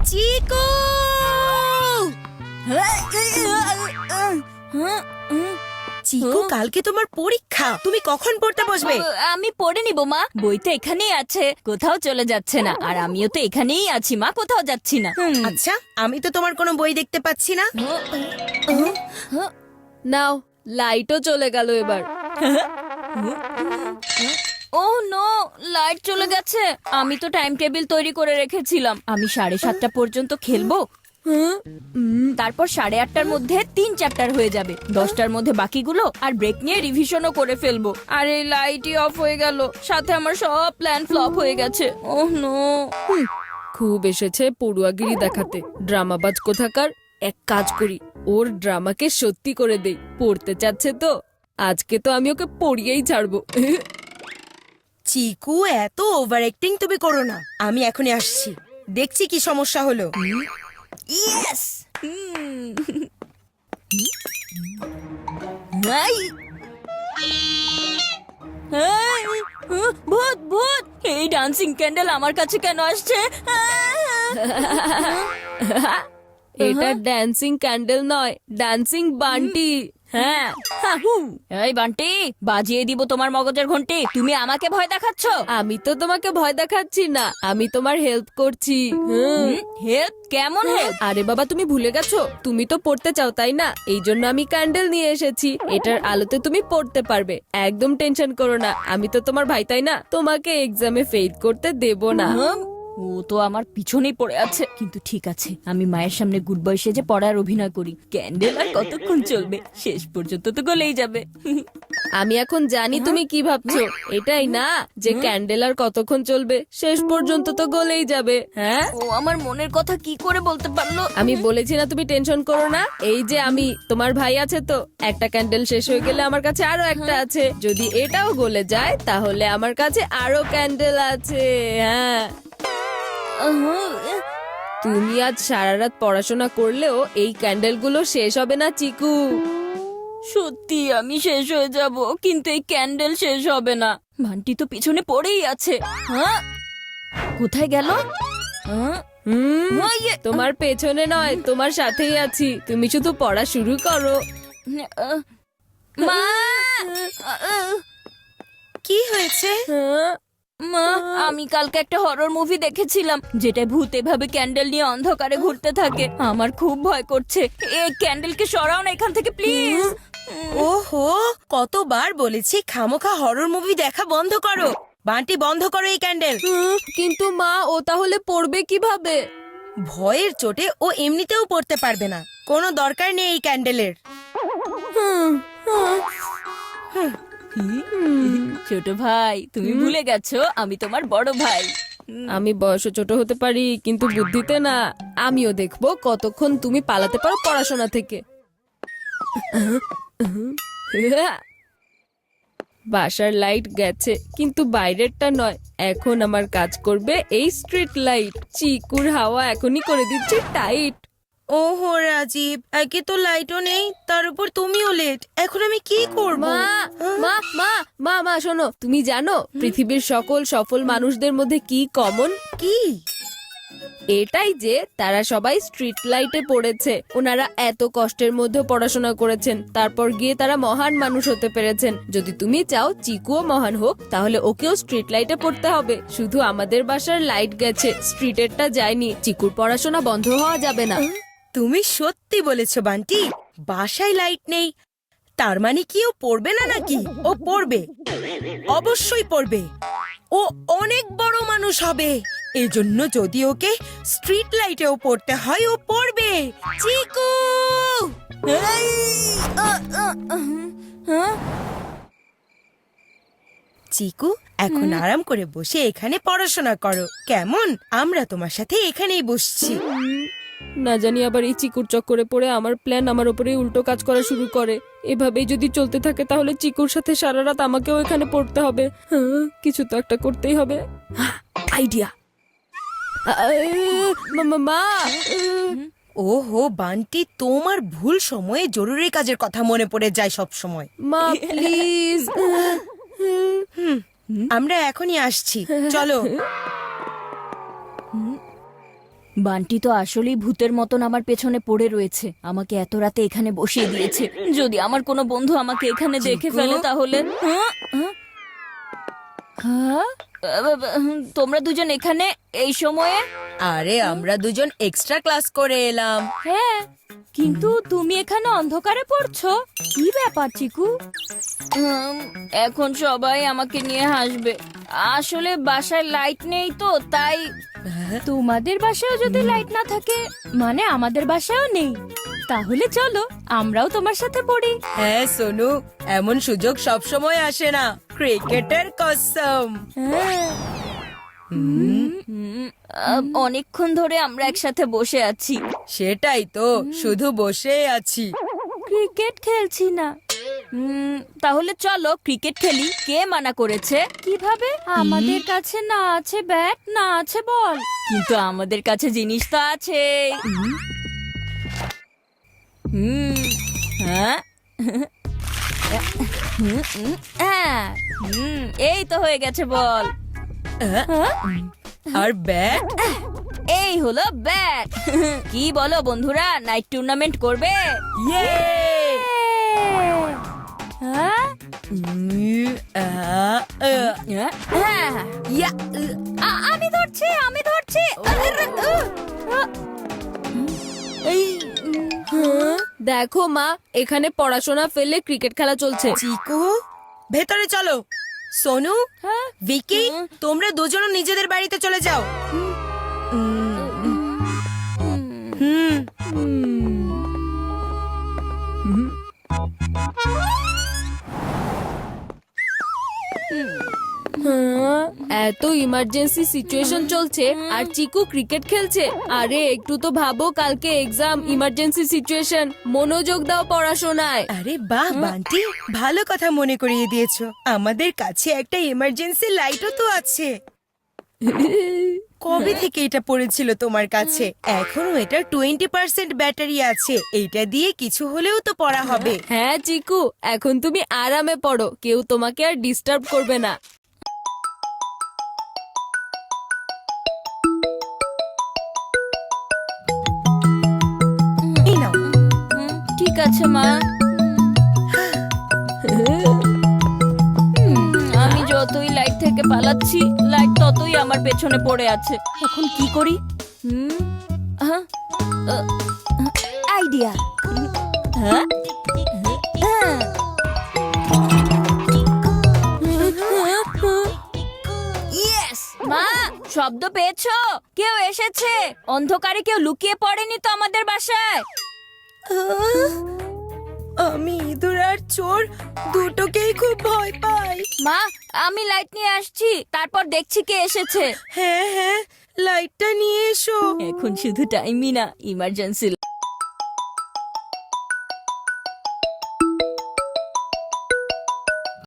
চিকু! চিকু, কালকে তোমার পরীক্ষা, তুমি কখন পড়তে বসবে? আমি পড়ে নিব মা, বই তো এখানেই আছে, কোথাও চলে যাচ্ছে না। আর আমিও তো এখানেই আছি মা, কোথাও যাচ্ছি না। আচ্ছা, আমি তো তোমার কোনো বই দেখতে পাচ্ছি না। নাও, লাইটও চলে গেল এবার। ও নো, লাইট চলে গেছে। আমি তো টাইম টেবিল তৈরি করে রেখেছিলাম, আমি 7:30 পর্যন্ত খেলবো। তারপর 8:30টার মধ্যে 3 চ্যাপ্টার হয়ে যাবে, 10টার মধ্যে বাকিগুলো, আর ব্রেক নিয়ে রিভিশনও করে ফেলবো। আর এই লাইটই অফ হয়ে গেল, সাথে আমার সব প্ল্যান ফ্লপ হয়ে গেছে। Oh no. খুব এসেছে পড়ুয়াগিরি দেখাতে, ড্রামাবাজ কোথাকার। এক কাজ করি, ওর ড্রামাকে সত্যি করে দেই। পড়তে চাচ্ছে তো, আজকে তো আমি ওকে পড়িয়েই ছাড়বো। চিকু, এত ওভার অ্যাক্টিং তুমি করো না। আমি এখনই আসছি, দেখছি কি সমস্যা হলো। ইয়েস। ভূত ভূত, এই ডান্সিং ক্যান্ডেল আমার কাছে কেন আসছে? এটা ড্যান্সিং ক্যান্ডেল নয়, ডান্সিং বান্টি। হ্যাঁ, এই বান্টি, বাজিয়ে দিব তোমার মগজের ঘন্টি। তুমি আমাকে ভয় দেখাচ্ছ? আমি তো তোমাকে ভয় দেখাচ্ছি না, আমি তোমার হেল্প করছি। হেল্প? কেমন হেল্প? আরে বাবা, তুমি ভুলে গেছো, তুমি তো পড়তে চাও তাই না? এই জন্য আমি ক্যান্ডেল নিয়ে এসেছি, এটার আলোতে তুমি পড়তে পারবে। একদম টেনশন করো না, আমি তো তোমার ভাই তাই না, তোমাকে এক্সামে ফেল করতে দেব না। ও তো আমার পিছনেই পড়ে আছে, কিন্তু ঠিক আছে, আমি মায়ের সামনে গুড বয় সেজে পড়ার অভিনয় করি। ক্যান্ডেল আর কতক্ষণ চলবে, শেষ পর্যন্ত তো গলেই যাবে। আমি এখন জানি তুমি কি ভাবছো, এটাই না যে ক্যান্ডেল আর কতক্ষণ চলবে, শেষ পর্যন্ত তো গলেই যাবে। হ্যাঁ, ও আমার মনের কথা কি করে বলতে পারলো? আমি বলেছি না তুমি টেনশন করো না। এই যে আমি তোমার ভাই আছে তো, একটা ক্যান্ডেল শেষ হয়ে গেলে আমার কাছে আরো একটা আছে, যদি এটাও গলে যায় তাহলে আমার কাছে আরো ক্যান্ডেল আছে। হ্যাঁ, তুমি আজ সারা রাত পড়াশোনা করলেও এই ক্যান্ডেলগুলো শেষ হবে না চিকু। সত্যি আমি শেষ হয়ে যাব, কিন্তু এই ক্যান্ডেল শেষ হবে না। ভান্টি তো পিছনে পড়েই আছে। হ্যাঁ, কোথায় গেল? হ্যাঁ, তোমার পেছনে নয়, তোমার সাথেই আছি, তুমি শুধু পড়া শুরু করো। মা, কি হয়েছে? মা, আমি কালকে একটা হরর মুভি দেখেছিলাম, যেটা ভূত এভাবে ক্যান্ডেল নিয়ে অন্ধকারে ঘুরতে থাকে। আমার খুব ভয় করছে। এই ক্যান্ডেলকে সরাও না এখান থেকে প্লিজ। ওহো, কতবার বলেছি খামোখা হরর মুভি দেখা বন্ধ করো। বান্টি, বন্ধ করো এই ক্যান্ডেল। কিন্তু মা, ও তাহলে পড়বে কিভাবে? ভয়ের চোটে ও এমনিতেও পড়তে পারবে না, কোনো দরকার নেই এই ক্যান্ডেলের। ছোট ভাই, তুমি ভুলে গেছো আমি তোমার বড় ভাই। আমি বয়সে ছোট হতে পারি, কিন্তু বুদ্ধিতে না। আমিও দেখবো কতক্ষণ তুমি পালাতে পারো পড়াশোনা থেকে। বাসার লাইট গেছে, কিন্তু বাইরেরটা নয়। এখন আমার কাজ করবে এই স্ট্রিট লাইট। চিকুর হাওয়া এখনই করে দিচ্ছি টাইট। ওহো রাজীব, একে তো লাইটও নেই, তার উপর তুমিও লেট। এখন আমি কি করব? মা মা মা মা মা শোনো, তুমি জানো পৃথিবীর সকল সফল মানুষদের মধ্যে কি কমন? কি? এটাই যে তারা সবাই স্ট্রিট লাইটে পড়েছে। ওনারা এত কষ্টের মধ্যে পড়াশোনা করেছেন, তারপর গিয়ে তারা মহান মানুষ হতে পেরেছেন। যদি তুমি চাও চিকুও মহান হোক, তাহলে ওকেও স্ট্রিট লাইটে পড়তে হবে। শুধু আমাদের বাসার লাইট গেছে, স্ট্রিটেরটা যায়নি। চিকুর পড়াশোনা বন্ধ হওয়া যাবে না। তুমি সত্যি বলেছো বান্টি, বাসায় লাইট নেই, তার মানে কি ও পড়বে না নাকি? ও পড়বে, অবশ্যই পড়বে। ও অনেক বড় মানুষ হবে, এজন্য যদি ওকে স্ট্রিট লাইটেও পড়তে হয়, ও পড়বে। চিকু! চিকু, এখন আরাম করে বসে এখানে পড়াশোনা করো, কেমন? আমরা তোমার সাথে এখানেই বসছি। না জানি আবার এই চিকুর চক্করে পড়ে আমার প্ল্যান আমার উপরেই উল্টো কাজ করা শুরু করে। এভাবেই যদি চলতে থাকে তাহলে চিকুর সাথে সারা রাত আমাকেও এখানে পড়তে হবে। কিছু তো একটা করতেই হবে। আইডিয়া! মা! ওহো বান্টি, তোমার ভুল সময়ে জরুরি কাজের কথা মনে পড়ে যায় সব সময়। মা প্লিজ। আমরা এখনই আসছি, চলো। বান্টি তো আসলেই ভূতের মতন আমার পেছনে পড়ে রয়েছে, আমাকে এত রাতে এখানে বসিয়ে দিয়েছে। যদি আমার কোনো বন্ধু আমাকে এখানে দেখে চিকু? ফেলে তাহলে হ্যাঁ? হ্যাঁ? তোমরা দুজন এখানে এই সময়ে? আরে আমরা দুজন এক্সট্রা ক্লাস করে এলাম। হ্যাঁ, কিন্তু তুমি এখানে অন্ধকারে পড়ছো, কি ব্যাপার চিকু? এখন সবাই আমাকে নিয়ে হাসবে। আসলে বাসায় লাইট নেই তো তাই। তোমাদের বাসায়ও যদি লাইট না থাকে, মানে আমাদের বাসায়ও নেই, তাহলে চলো আমরাও তোমার সাথে পড়ি। হ্যাঁ সোনু, এমন সুযোগ সব সময় আসে না, ক্রিকেটের কসম। হ্যাঁ। অনেকক্ষণ ধরে আমরা একসাথে বসে আছি, সেটাই তো, শুধু বসে আছি। ক্রিকেট খেলছি না। তাহলে চলো ক্রিকেট খেলি। কে মানা করেছে? কিভাবে? আমাদের কাছে না আছে ব্যাট, না আছে বল, কিন্তু আমাদের কাছে জিনিস তো আছে। হ্যাঁ, এই তো হয়ে গেছে বল। আর ব্যাট? এই হলো ব্যাট। কি বলো বন্ধুরা, নাইট টুর্নামেন্ট করবে? ইয়ে! হ্যাঁ? হ্যাঁ। ইয়া! আমি ধরছি, আমি ধরছি। দেখো মা, এখানে পড়াশোনা ফেলে ক্রিকেট খেলা চলছে। চিকু, ভেতরে চলো। সোনু, হ্যাঁ? ভিকি, তোমরা দুজনও নিজেদের বাড়িতে চলে যাও। এত ইমার্জেন্সি সিচুয়েশন চলছে আর চিকু ক্রিকেট খেলছে। আরে একটু তো ভাবো, কালকে এক্সাম, ইমার্জেন্সি সিচুয়েশন, মনোযোগ দাও পড়াশোনায়। আরে বাহ বান্টি, ভালো কথা মনে করিয়ে দিয়েছো। আমাদের কাছে একটা এমার্জেন্সি লাইটও তো আছে। কবে থেকে এটা পড়েছিল তোমার কাছে? এখনো এটা 20% ব্যাটারি আছে, এইটা দিয়ে কিছু হলেও তো পড়া হবে। হ্যাঁ চিকু, এখন তুমি আরামে পড়ো, কেউ তোমাকে আর ডিস্টার্ব করবে না। এই নাও। ঠিক আছে মা। আমি যতই লাইট থেকে পালাচ্ছি, লাইট ততই আমার পেছনে পড়ে আছে। এখন কি করি? আইডিয়া। ইয়েস! মা, শব্দ পেয়েছো? কেউ এসেছে। অন্ধকারে কেউ লুকিয়ে পড়েনি তো আমাদের বাসায়। আমি ইঁদুর আর চোর দুটোকেই খুব ভয় পাই। মা, আমি লাইট নিয়ে আসছি, তারপর দেখছি কে এসেছে। হ্যাঁ হ্যাঁ, লাইটটা নিয়ে এসো। এখন শুধু টাইমই না, ইমার্জেন্সি